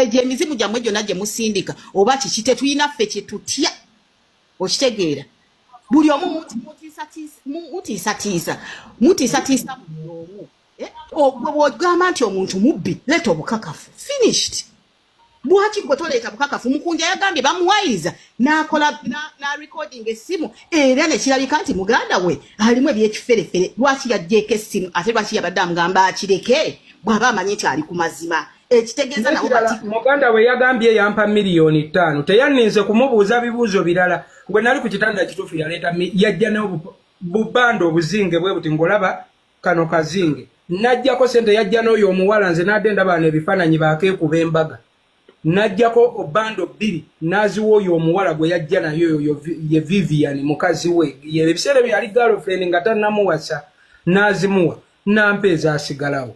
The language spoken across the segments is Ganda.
je emizimu gyamwe gyonna gye musindika oba kiki tetulina ffe kye tutya okitegeera buli omu mutiisatiisa buli omu bw'ogamba nti omuntu mubbi leeta obukakafu finished bwaki gwe toleeta bukakafu Mukunja yagambye bamuwayiriza n'akola na recording essimu era ne kirabika nti muganda we alimu ebyekiferefere lwaki yajjeeko essimu ate lwaki yabadde amugamba akireke bw'aba amanyi nti ali ku mazima ekitegeeza nawo muganda we yagambye yampa miliyoni 5 teyanninze kumubuuza bibuuzo birala gwe nali ku kitanda kituufu yajja n'obubanda obuzinge bwe buti ngolaba kano kazinge najjako sente yajja n'oyo omuwala nze n'adde ndaba n'ebifaananyi bakeekuba embaga najjako obando 2 naziwo oyo omuwala gwe yajja nayo ye Vivian mukazi we ebiseera bye yali girlfriend nga tannamuwasa nazimuwa nampeeza asigalawo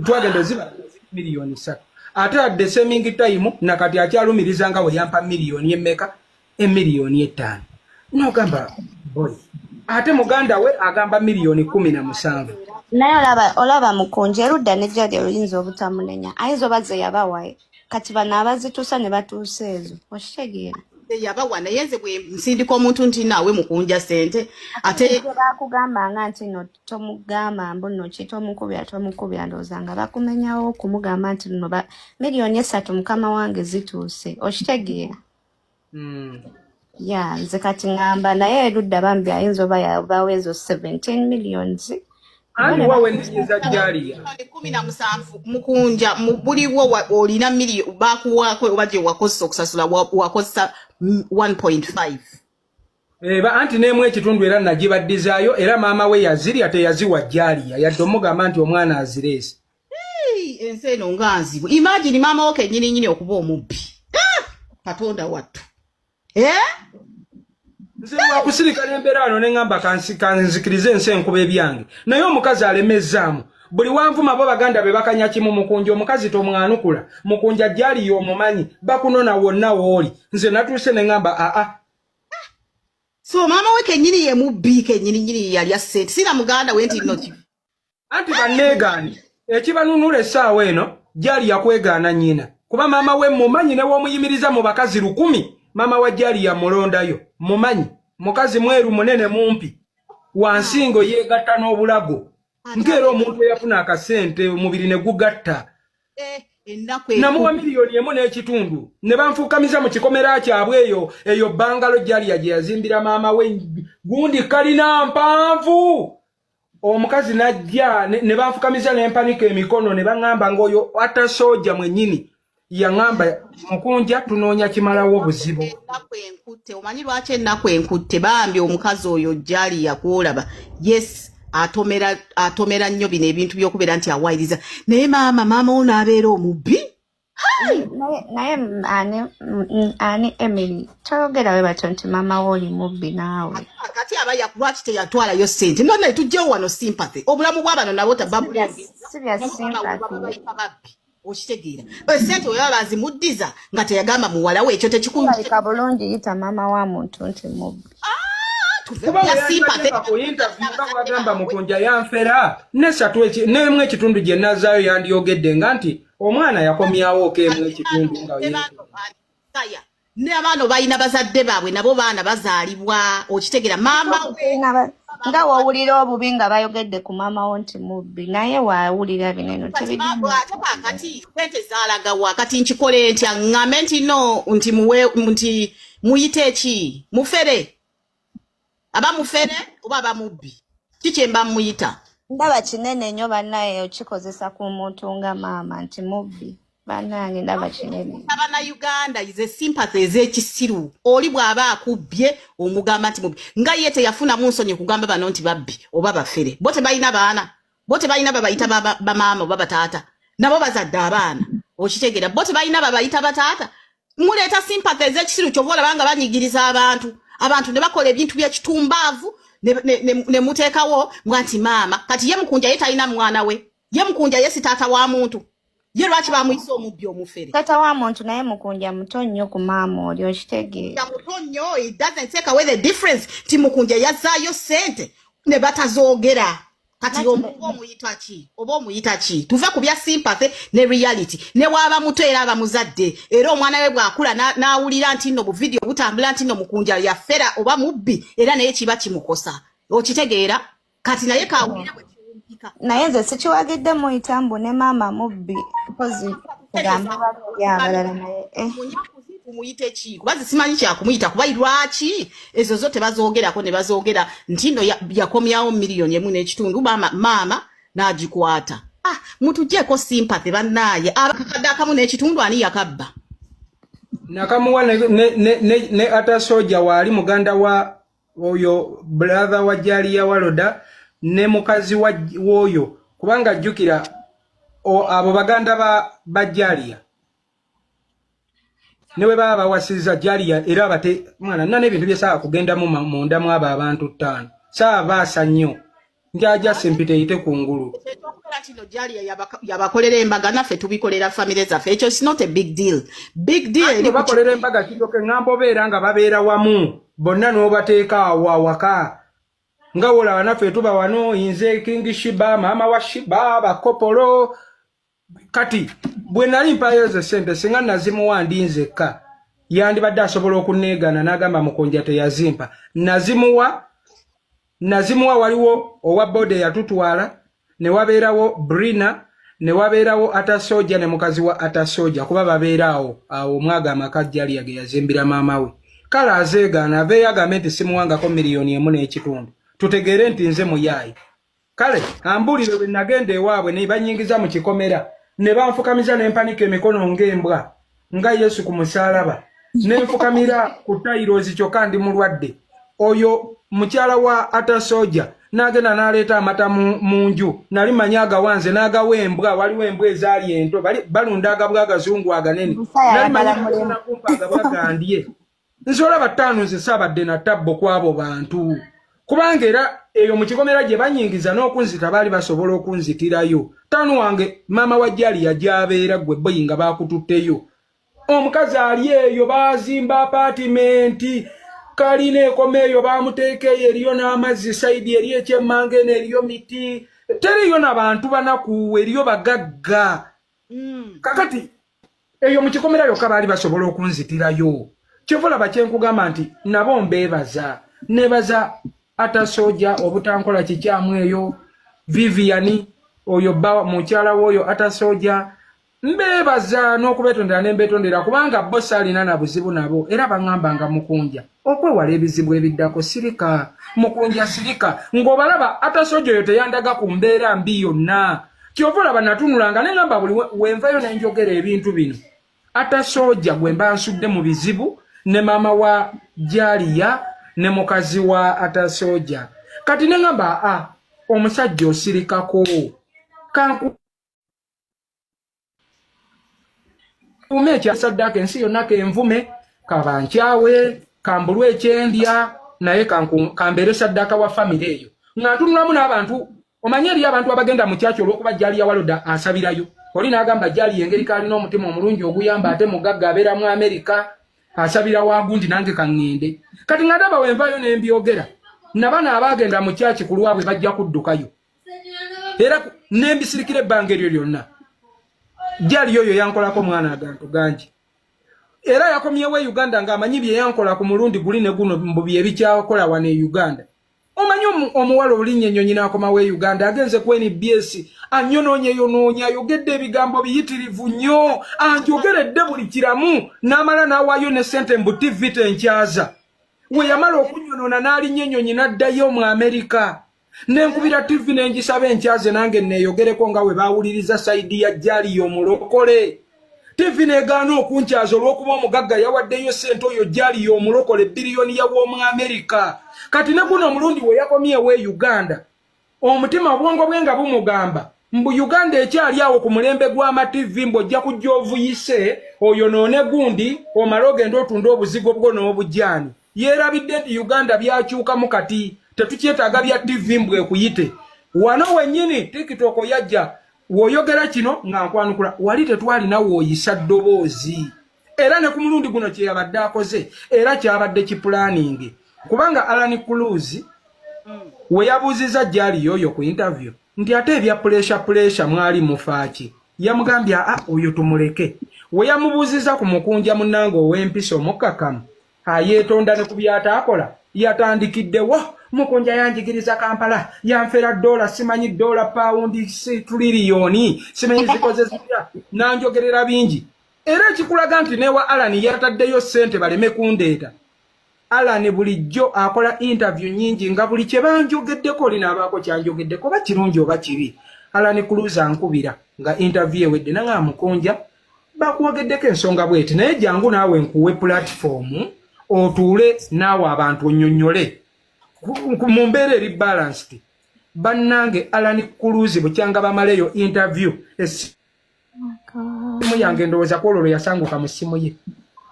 twagenda ziba miliyoni 3 ate adde seming time nakati akyalumiriza nga we yampa miliyoni emmeka emiliyoni 5 nogamba boy ate muganda we agamba miliyoni 17 naye olaba Mukunja erudda nejjali oluyinza obutamunenya ayinza obaze yabawaye kati bano abazituusa ne batuusa ezo okitegeera yabawa naye nze bwe nsindika omuntu nti naawe Mukunja sente ate bakugambanga nti no tomugamba mbuno ki tomukubya ndowooza nga bakumenyawo okumugamba nti no miliyoni 3 mukama wange zituuse okitegeera ya nze kati ngamba naye erudda bambi ayinza oba yabawo ezo 17 millions ani wawe ndiza jaliya 17 Mukunja buliwo olina miliyoni bakuwako obaje wakosa okusasula wakosa 1.5 anti nemwe ekitundu era nagibaddizaayo era maama we yaziri ate yaziwa jaliya yadde omugamba nti omwana azirese ensi eno nganzibu imagine maama wo kennyini okuba omubbi katonda wattu nze wakusirika n'embeera wano ne ngamba kanzikirize ensi enkuba ebyange naye omukazi alemezzaamu buli wanvuma bo baganda be bakanya kimu Mukunja omukazi tomwanukula Mukunja jaliya omumanyi bakunona wonna wooli nze natuuse ne ngamba so maama we kennyini ye mubbi kennyini yali assente sina muganda we nti noti anti banneegaani ekibanunula essaawa eno jaliya kwegaana nnyina kuba maama we mumanyi ne w'omuyimiriza mu bakazi 10 maama wa jaliya mulondayo mumanyi mukazi mweru munene mumpi wansingo yeegatta n'obulago ngero omuntu eyafuna akasente omubiri ne gugatta namuwa miliyoni 1.5 ne banfuukamiza mu kikomera kyabwe eyo bangalo jaliya gye yazimbira maama we gundi kalina mpanvu omukazi najja ne banfuukamiza n'empanika emikono ne baŋŋamba ng'oyo atasoja mwennyini yangamba Mukunja tunoonya kimalawo obuzibu omanyi lwaki ennaku enkutte bambi omukazi oyo jaliya kwolaba yes atomera nnyo bino ebintu by'okubeera nti awayiriza naye maama ono abeera omubbi naye ani Emily toyogera we bato nti maama wo oli mubbi naawe kati aba lwaki teyatwalayo ssente nonna tujjewo wano sympathy obulamu bw'abano nabo sibya sympathy okitegeera esente oyo bazimuddiza nga teyagamba muwala we ekyo tekikulika bulungi yita maama wa muntu nti mubbi bagamba Mukunja yanfera n'emu ekitundu gye nazaayo yandyogedde nga nti omwana yakomyawo okemu ekitundu nga n'abaana balina bazadde baabwe nabo baana bazaalibwa okitegeera maama nga wawulira obubi nga bayogedde ku maama wo nti mubbi naye wawulira bineno ate kati sente zaalagawa kati nkikole ntya ŋŋambe nti no nti muyite eki mufere aba mufere oba aba mubbi kiki mba muyita ndaba kinene nnyo bannaye okikozesa ku muntu nga maama nti mubbi banange ndaba kinene Abannayuganda ize sympathy ez'ekisiru oli bw'aba akubbye omugamba nti mubbi nga ye teyafunamu nsonyi kugamba bano nti babbi oba bafere bo tebalina baana bo tebalina babayita bamaama oba bataata nabo bazadde abaana okitegeera bo tebalina babayita bataata muleeta sympathy ez'ekisiru kyova olabanga banyigiriza abantu ne bakola ebintu by'ekitumbaavu ne muteekawo nga nti maama kati ye Mukunja ye talina mwana we ye Mukunja ye si taata wa muntu ye lwaki bamuyisa omubbi omufere taata wa muntu naye Mukunja muto nnyo ku maama oli okitegeera muto nnyo it doesn't take away the difference ti Mukunja yazaayo sente ne batazoogera kati oba omuyita ki tuve ku bya sympathy ne reality ne waba muto era aba muzadde era omwana we bwakula n'awulira nti nno bu video butambula nti nno mukunja yafera oba mubbi era naye kiba kimukosa okitegeera kati naye kawulira bwe kiwumpika naye nze sikiwagidde muyitambu ne maama mubbi mpozi kugamba balyabalala naye kumuyite ki kubazi simanyi kyakumuyita kuba lwaki ezo zote bazoogerako ne bazoogera nti nno yakomyawo miliyoni emu n'ekitundu maama n'agikwata mutugyeeko sympathy bannaaye abakakadde akamu n'ekitundu ani yakabba nakamuwa ne atasoja waali muganda wa oyo brother wa Jaliya Waloda ne mukazi woyo kubanga jjukira abo baganda ba Jaliya newe baba wasiza Jaliya era bate mwana nane ebintu byesaa kugenda mu munda mu aba abantu 5 saa baasa nnyo njaja sempite yite kungulu kino Jaliya yabakolera embaga naffe tubikolera family zaffe ekyo is not a big deal eri bakolera embaga kidoke ngambo beera nga babeera wamu bonna n'obateeka awaka nga wola naffe tuba wano inze King Shiba mama wa Shiba bakopolo kati bwe nali mpayo ze sente singa nazimuwa ndinzeka yandibadde asobola okuneegana n'agamba mukonja teyazimpa nazimuwa waliwo owa bode yatutwala ne wabeerawo Brina ne wabeerawo atasoja ne mukazi wa atasoja kuba babeeraawo awo mwaga amaka Jaliya ge yazimbira maama we kala azeegaana aveeyo agambe nti simuwangako miliyoni emu n'ekitundu tutegeere nti nze muyaayi kale ambulire bwe nagenda ewaabwe ne banyingiza mu kikomera ne banfukamiza ne mpanika emikono ng'embwa nga Yesu ku musaalaba ne nfukamira ku tayirozi kyokka ndi mulwadde oyo mukyala wa atasoja n'agenda n'aleeta amata mu nju nali manyi agawanze n'agawa embwa waliwo embwa ezaali ento balunda agabwa agazungu aganene nali manyi nakumpa agabwa gandye nsobola bataano nze saabadde na tabbo kw'abo bantu kubanga era eyo mu kikomera gye banyingiza n'okunzita baali basobola okunzitirayo taano wange maama wa Jaliya gy'abeera gwe boyi nga baakututteyo omukazi ali eyo baazimba apatimenti kalina ekoma eyo baamuteeka eyo eriyo n'amazzi saidi eriyo ekyemmangene eriyo miti teriyo n'abantu banaku eriyo bagagga kakati eyo mu kikomera yokka baali basobola okunzitirayo kyovula bakyenkugamba nti nabo mbeebaza nebaza atasoja obutankola kikyamu eyo Vivian oyo bba mukyala woyo atasoja mbeebaza n'okubetondera n'embetondera kubanga bo saalina na buzibu nabo era baŋŋambanga mukunja okwewala ebizibu ebiddako sirika mukunja sirika ng'obalaba atasoja oyo teyandaga ku mbeera mbi yonna kyovula banatunulanga neŋŋamba buli wenvayo nenjogera ebintu bino atasoja gwe mba nsudde mu bizibu ne maama wa Jaliya ne mukazi wa atasoja kati neŋŋamba omusajja osirikako kanku ume kyasaddaka ensi yonna kenvume kabankyawe kambulwe ekyendya naye kambeere saddaka wa famire eyo nga ntunulamu n'abantu omanye eriyo abantu abagenda mu kyaki olw'okuba Jaliya Waloda asabirayo oli n'agamba Jaliya engeri kaalina omutima omulungi oguyamba ate mugagga abeera mu Amerika asabira wagundi nange kaŋŋende kati nga ndaba wenvayo n'embyogera nabana abaagenda mu kyaki ku lwabwe bajja kuddukayo era n'embisirikira ebbanga eryo lyonna Jaliya oyo yankolako mwana agantu gangi era yakomyewo e Uganda ng'amanyi bye yankola ku mulundi guli ne guno mbu bye bikyakola wano e Uganda omanyi omuwala olinnya ennyonyi n'akomawo e Uganda agenze ku NBS annyonoonyeyonoonya ayogedde ebigambo biyitirivu nnyo anjogeredde buli kiramu n'amala n'awaayo ne ssente mbu TV tenkyaza we yamala okunnyonoona n'alinnya ennyonyi n'addayo mu Amerika nenkubira TV nengisaba enkyaze nange neeyogereko nga we baawuliriza sayidi ya Jaliya omulokole TV negaana okunkyaza olw'okuba omugagga yawaddeyo ssente oyo Jaliya omulokole biliyoni ya w'omu Amerika kati ne guno omulundi we yakomyewo e Uganda omutima obwongo bwe nga bumugamba mbu Uganda ekyali awo ku mulembe gw'amativi mbw'ojja kujja ovuyise oyo noone gundi omale ogenda otunda obuzigo bwo n'obujaani yeerabidde nti Uganda byakyukamu kati tetukyetaaga bya TV mbwe ekuyite wano wennyini TikTok yajja w'oyogera kino nga nkwanukula wali tetwalina w'oyisa ddoboozi era ne ku mulundi guno kye yabadde akoze era kyabadde kipulaningi kubanga Alan Cruz we yabuuziza Jali yoyo ku interview nti ate ebya pressure mwali mufaaki yamugambya oyo tumuleke we yamubuuziza ku mukunja munnange ow'empisa omukakamu ayeetonda ne ku byataakola yatandikiddewo mukunja yanjigiriza Kampala yanfera $, simanyi $, triliyoni simanyi zikozesebya nanjogerera bingi era ekikulaga nti newa Alani yataddeyo ssente baleme kundeeta Alani bulijjo akola interview nyingi nga buli kye banjogeddeko olinabaako kyanjogeddeko oba kirungi oba kibi Alani Kuluza nkubira nga interview ewedde nanga mukunja bakwogeddeko ensonga bweti naye jangu naawe nkuwe platform otuule naawe abantu onnyonnyole mu mbeera eri balanced bannange Alani Kuluzi bukyanga bamaleyo interview simu yange ndowooza kwololo yasanguka mu ssimu ye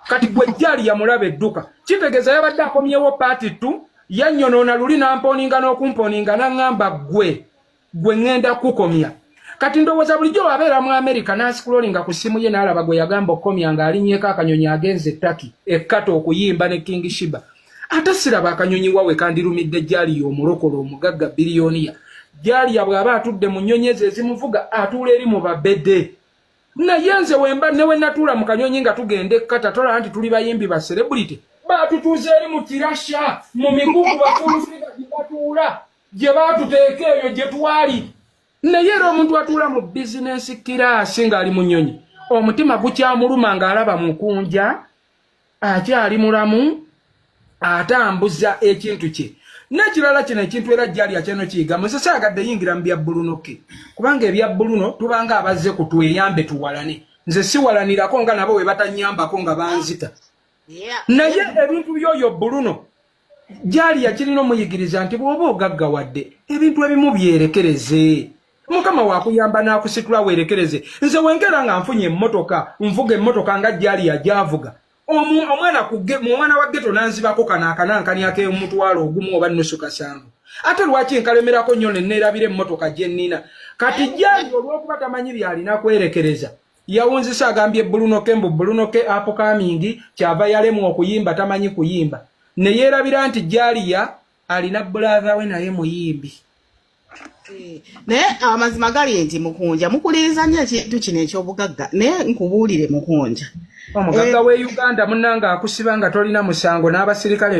kati gwe Jali yamulaba edduka kitegeeza yabadde akomyewo paati 2 yannyonoona luli namponinga n'okumponinga naŋŋamba gwe ŋŋenda kukomya kati ndowooza bulijjo wabeera mu America n'asikulolinga ku ssimu ye n'alaba gwe yagamba okomya ng'alinnyeko akanyonyi agenze ettaki ekkata okuyimba ne King Shiba ate siraba akanyonyi wawe kandirumidde Jali omulokole omugagga biliyoniya Jali bw'aba atudde mu nnyonyi ezo ezimuvuga atuula eri mu babedde naye nze wemba newe natuula mu kanyonyi nga tugenda ekkata tolaba nti tuli bayimbi ba celebrity batutuuza eri mu kirasha mu migugu bafulusiga gibatuula gye batuteeka eyo gye twali naye era omuntu atuula mu bizinesi kiraasi ng'ali mu nnyonyi omutima gukyamuluma ng'alaba mukunja akyali mulamu atambuza ekintu kye n'ekirala kino ekintu era Jali akyeno kiyigamu nze saagadde yingira mu bya Bulunoke kubanga ebya Buluno tubanga abazze kutweyambe tuwalane nze siwalanirako nga nabo we batanyambako nga banzita naye ebintu by'oyo Buluno Jali yakirina omuyigiriza nti bw'oba ogaggawadde ebintu ebimu byerekereze Mukama wakuyamba n'akusitula werekereze nze wengera nga nfunye emmotoka nvuga emmotoka nga Jali yajaavuga omwana wa ghetto nanzibako kanankani ake omutwalo ogumu oba nusu kasanvu ate lwaki nkalemerako nnyo ne neerabira emmotoka gye nnina kati Jali olw'okuba tamanyi byalina kwerekereza yawunzisa agambye Bulunoke upcoming kyava yalemu okuyimba tamanyi kuyimba ne yeerabira nti Jali alina brother we naye muyimbi naye amazima gali nti mukunja mukuliriza nnyo ekintu kino eky'obugagga naye nkubuulire mukunja omugagga we Uganda munnanga akusiba nga tolina musango n'abasirikale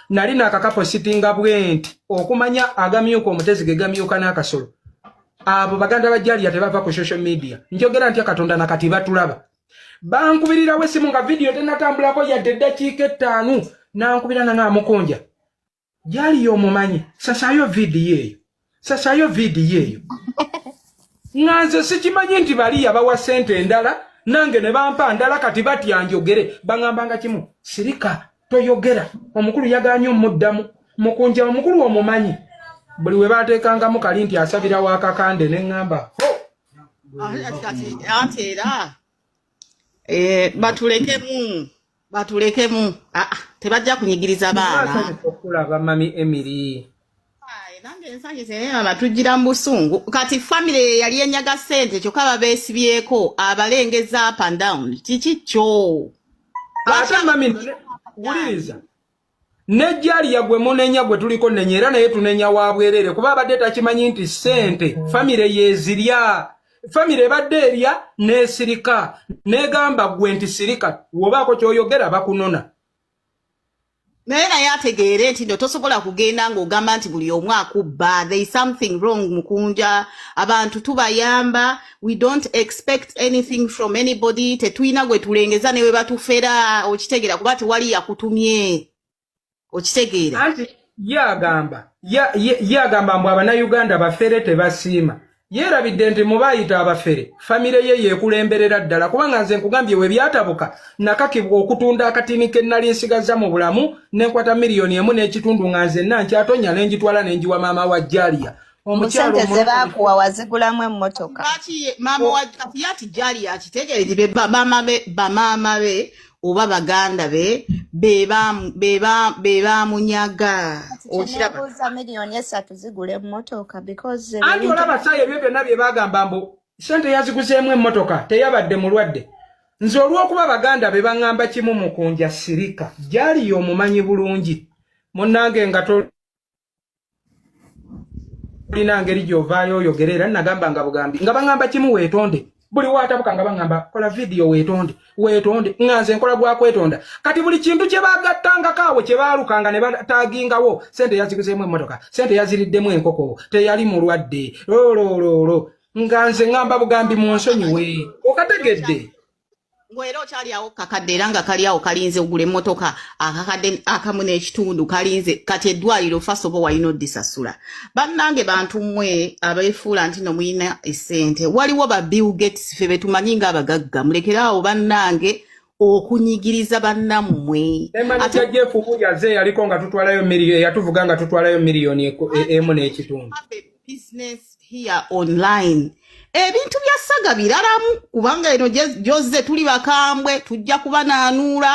nali nakakapo sitinga bwenti okumanya agamyuka omutezi ge gamyuka n'akasolo abo baganda ba Jali tebava ku social media njogera nti Katonda nakati batulaba bankubirirawo essimu nga video tenatambulako yadde eddakiika 5 nankubira nga mukunja Jali omumanyi sasayo video eyo nganze sikimanyi nti bali yabawa sente endala nange ne bampa ndala kati batyanjogere bangambanga kimu sirika toyogera omukulu yaganye omuddamu mukunja omukulu omumanyi buli we bateekangamu kali nti asabira wakakande ne ngamba antera batulekemu tebajja kunyigiriza baana okulaba mami Emily nange ensanje zene tujjira mu busungu kati family yali enyaga ssente kyokka babeesibyeko abalengeza up and down kikikyo ate mami wuliriza ne Jali yagwe munenya gwe tuliko nenya era naye tunenya wabwerere kuba abadde takimanyi nti ssente family yezirya family ebadde erya n'esirika negamba gwe nti sirika wobaako kyoyogera bakunona naye ategeere nti ndo tosobola kugenda ng'ogamba nti buli omu akubba there is something wrong mukunja abantu tubayamba we don't expect anything from anybody tetulina gwe tulengeza ne we batufera okitegeera kuba tewali yakutumye okitegeera anti yagamba mbu abannayuganda bafere tebasiima yeerabidde nti mubayita abafere famire ye yeekulemberera ddala kubanga nze nkugambye we byatabuka nakakibwa okutunda akatini ke nnali nsigaza mu bulamu n'enkwata $1 n'ekitundu nga nze nankyatonya ne njitwala ne njiwa maama wa Jaliya omukyalo ze baakuwa wazigulamu emmotoka maama wa yati Jaliya akitegeere bamaama be oba baganda be baamunyaga okiraba $3 zigula emmotoka because anti olaba sayo ebyo byonna bye bagamba mbu sente yaziguzeemu emmotoka teyabadde mulwadde nze olw'okuba baganda be baŋŋamba kimu mukunja sirika Jali omumanyi bulungi munnange nga olina ngeri gy'ovaayo oyogerera nagamba nga bugambi nga baŋŋamba kimu weetonde buli waatabuka nga baŋŋamba kola vidiyo weetonde nga nze nkola gwa kwetonda kati buli kintu kye baagattangako awo kye baalukanga ne bataagingawo sente yaziguzeemu emmotoka sente yaziriddemu enkoko teyali mulwadde loolooloolo nga nze ŋŋamba bugambi mu nsonyiwe okategedde ngwera okyali awo kakadde era nga kali awo kalinze ogula emmotoka akakadde akamu n'ekitundu kalinze kati eddwaliro first of all walina oddisasula bannange bantu mmwe abeefuula nti no muyina essente waliwo ba Bill Gates ffe betumanyi ng'abagagga mulekeraawo bannange okunyigiriza bannammwe ate jefu yaze yaliko nga tutwalayo miliyoni yatuvuga nga tutwalayo miliyoni emu n'ekitundu business here online ebintu byasaga biralamu kubanga eno Jose tuli bakambwe tujja kubanaanuula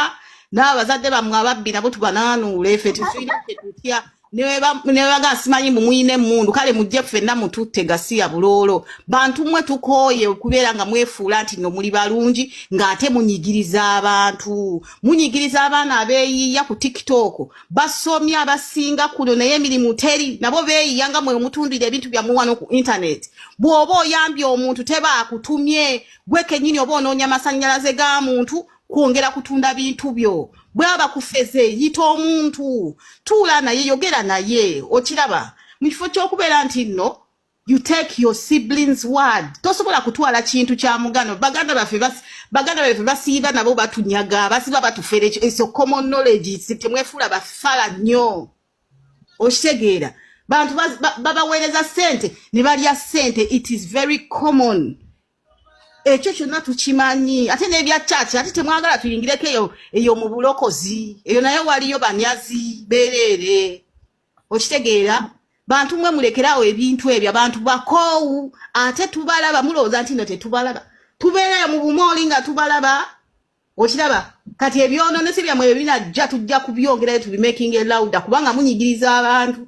n'abazadde bamwe ababbi nabo tubanaanuule ffe tulina tetutya ne baga simanyi mumuyine emmundu kale mujje ffenna mututte gasiya buloolo bantu mmwe tukooye okubeera nga mwefuula nti no muli balungi ng'ate munyigiriza abantu munyigiriza abaana abeeyiiya ku TikTok basomya abasinga kuno naye emirimu teri nabo beeyiiya nga mwe mutundira ebintu byammwe wano ku internet bw'oba oyambye omuntu teba akutumye gwe kennyini oba onoonya amasannyalaze ga muntu kwongera kutunda bintu byo bwaba kufeze yita omuntu tuula naye yogera naye okiraba mu kifo ky'okubeera nti nno you take your siblings word tosobola kutwala kintu kya mugano baganda baffe basiiba nabo batunyaga basiba batufere ekyo common knowledge temwefuula bafala nnyo okitegeera bantu babaweereza ssente ne balya ssente it is very common ekyo kyonna tukimanyi ate n'ebya church ate temwagala tuyingireko eyo mu bulokozi eyo nayo waliyo banyazi bereere okitegeera bantu mwe mulekeraawo ebintu ebyo abantu bakoowu ate tubalaba mulowooza nti no tetubalaba tubeerayo mu bumooli nga tubalaba okiraba kati ebyonoonese byammwe bye binajja tujja kubyongerayo tubimaking louder kubanga munyigiriza abantu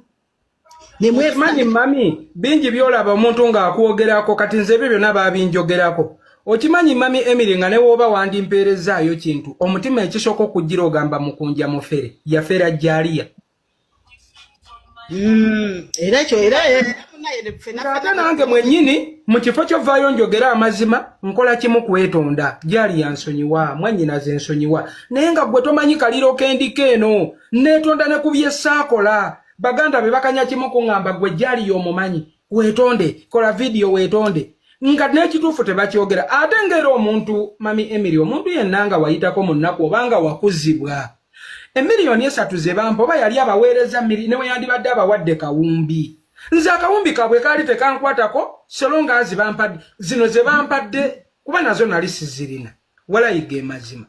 manyi mami bingi byolaba omuntu ng'akwogerako kati nze ebyo byonna babinjogerako okimanyi mami Emily nga ne wooba wandimpeerezaayo kintu omutima ekisooka okujjira ogamba mukunja mufere yafera jaliya era ekyo era ate nange mwennyini mu kifo kyovaayo njogera amazima nkola kimu kwetonda jaliya nsonyiwa mwannyinaze nsonyiwa naye nga gwe tomanyi kaliro kendiko eno neetonda ne ku bye saakola baganda be bakanya kimu kuŋŋamba gwe jaliya omumanyi weetonde kola vidiyo weetonde nga n'ekituufu tebakyogera ate ng'era omuntu mami Emily omuntu yenna nga wayitako mu nnaku obanga wakuzibwa emiliyoni 3 ze bampa oba yali abaweereza ne we yandibadde abawadde kawumbi nze akawumbi kabwe kaali tekankwatako solonga zibampadde zino ze bampadde kuba nazo nali sizirina walayiga mazima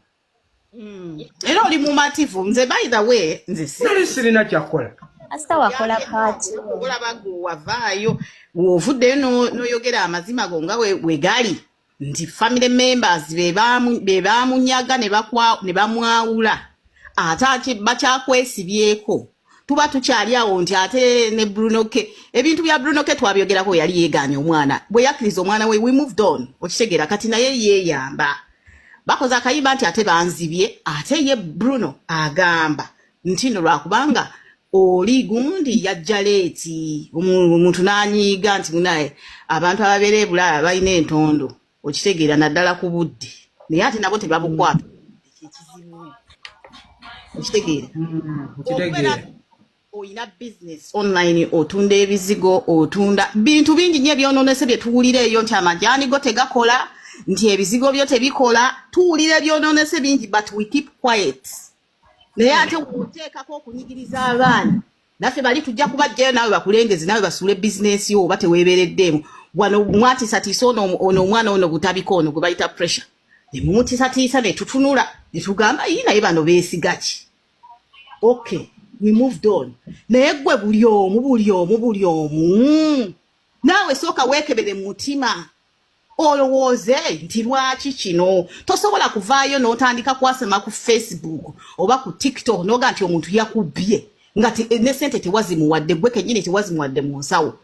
era oli mumativu nze by the way nze nali sirina kyakola Asta wakola party. Olaba wavaayo wovuddeyo n'oyogera amazima go nga we gali nti family members be baamunyaga ne bamwawula ate bakyakwesibyeko tuba tukyali awo nti ate ne Brunoke ebintu bya Brunoke twabyogerako yali yeeganya omwana bwe yakkiriza omwana we we moved on okitegera kati naye yeeyamba bakoze akayimba nti ate banzibye ate ye Bruno agamba nti no lwakubanga oli gundi yajja leeti omuntu n'anyiiga nti munaye abantu ababeera ebulaya balina entondo okitegeera naddala ku budde naye ate nabo tebabukwata ekizibu okitegeera oyina business online otunda ebizigo otunda bintu bingi nnyo ebyonoonese bye tuwulira eyo nti amajaani go tegakola nti ebizigo byo tebikola tuwulira ebyonoonese bingi but we keep quiet naye ate oteekako okunyigiriza abaana naffe bali tujja kubajjayo naawe bakulengezi naawe basuule bizinesi yo oba teweebereddemu wano mwatiisatiisa ono omwana ono butabiko ono gwe bayita pressure ne mumutiisatiisa ne tutunula ne tugamba yii naye bano beesiga ki okay we moved on naye gwe buli omu naawe sooka weekebere mu mutima olowooze nti lwaki kino tosobola kuvaayo n'otandika kwasema ku Facebook oba ku TikTok noga nti omuntu yakubbye nga ne sente tewazimuwadde gwe kennyini tewazimuwadde mu nsawo